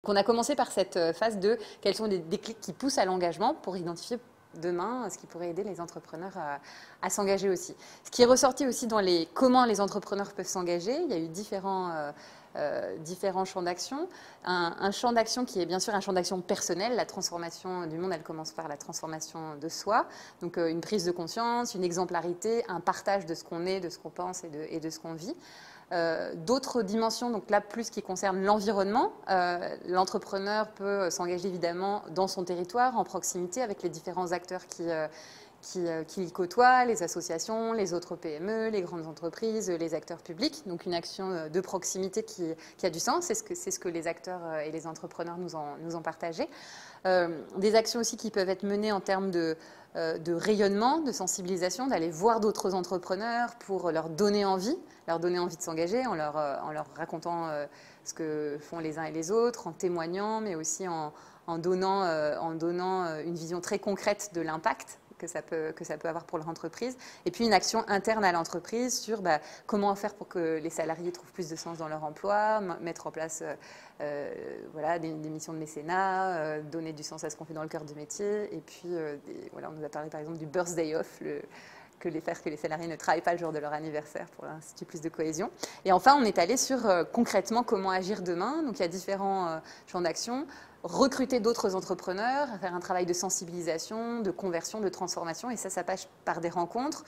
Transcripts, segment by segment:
On a commencé par cette phase de quels sont les déclics qui poussent à l'engagement pour identifier demain ce qui pourrait aider les entrepreneurs à s'engager aussi. Ce qui est ressorti aussi dans les comment les entrepreneurs peuvent s'engager, il y a eu différents champs d'action. Un champ d'action qui est bien sûr un champ d'action personnel. La transformation du monde, elle commence par la transformation de soi. Donc une prise de conscience, une exemplarité, un partage de ce qu'on est, de ce qu'on pense et de ce qu'on vit. D'autres dimensions, donc là plus qui concernent l'environnement. L'entrepreneur peut s'engager évidemment dans son territoire, en proximité avec les différents acteurs qui y côtoient, les associations, les autres PME, les grandes entreprises, les acteurs publics. Donc une action de proximité qui a du sens, c'est ce que les acteurs et les entrepreneurs nous ont partagé. Des actions aussi qui peuvent être menées en termes de rayonnement, de sensibilisation, d'aller voir d'autres entrepreneurs pour leur donner envie de s'engager en leur racontant ce que font les uns et les autres, en témoignant, mais aussi en donnant une vision très concrète de l'impact que ça peut avoir pour leur entreprise. Et puis une action interne à l'entreprise sur comment faire pour que les salariés trouvent plus de sens dans leur emploi, mettre en place des missions de mécénat, donner du sens à ce qu'on fait dans le cœur du métier. Et puis, on nous a parlé par exemple du birthday off, faire que les salariés ne travaillent pas le jour de leur anniversaire pour instituer plus de cohésion. Et enfin, on est allé sur concrètement comment agir demain. Donc il y a différents champs d'action. Recruter d'autres entrepreneurs, faire un travail de sensibilisation, de conversion, de transformation. Et ça passe par des rencontres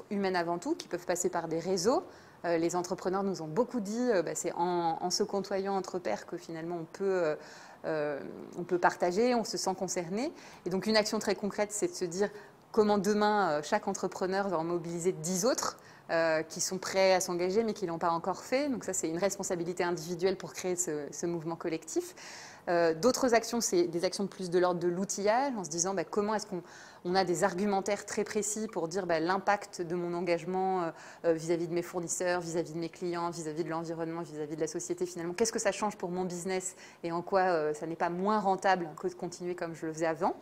humaines avant tout, qui peuvent passer par des réseaux. Les entrepreneurs nous ont beaucoup dit, c'est en se côtoyant entre pairs que finalement on peut partager, on se sent concerné. Et donc une action très concrète, c'est de se dire comment demain chaque entrepreneur va en mobiliser 10 autres qui sont prêts à s'engager mais qui ne l'ont pas encore fait. Donc ça, c'est une responsabilité individuelle pour créer ce mouvement collectif. D'autres actions, c'est des actions plus de l'ordre de l'outillage, en se disant comment est-ce qu'on a des argumentaires très précis pour dire l'impact de mon engagement vis-à-vis de mes fournisseurs, vis-à-vis de mes clients, vis-à-vis de l'environnement, vis-à-vis de la société finalement. Qu'est-ce que ça change pour mon business et en quoi ça n'est pas moins rentable que de continuer comme je le faisais avant.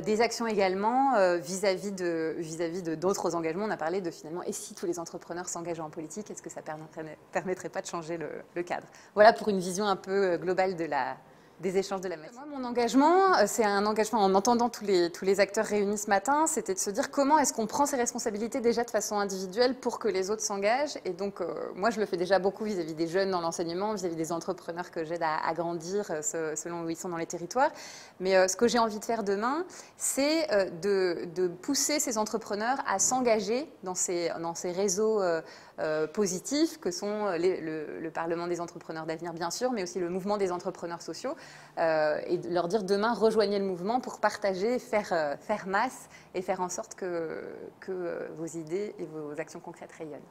Des actions également vis-à-vis d'autres engagements. On a parlé de finalement, et si tous les entrepreneurs s'engageaient en politique, est-ce que ça ne permettrait pas de changer le cadre? Voilà pour une vision un peu globale des échanges de la messe. Moi, mon engagement, c'est un engagement en entendant tous les acteurs réunis ce matin, c'était de se dire comment est-ce qu'on prend ses responsabilités déjà de façon individuelle pour que les autres s'engagent. Et donc, moi, je le fais déjà beaucoup vis-à-vis des jeunes dans l'enseignement, vis-à-vis des entrepreneurs que j'aide à grandir selon où ils sont dans les territoires. Mais ce que j'ai envie de faire demain, c'est de pousser ces entrepreneurs à s'engager dans ces réseaux positifs que sont le Parlement des entrepreneurs d'avenir, bien sûr, mais aussi le mouvement des entrepreneurs sociaux, et de leur dire demain, rejoignez le mouvement pour partager, faire masse et faire en sorte que vos idées et vos actions concrètes rayonnent.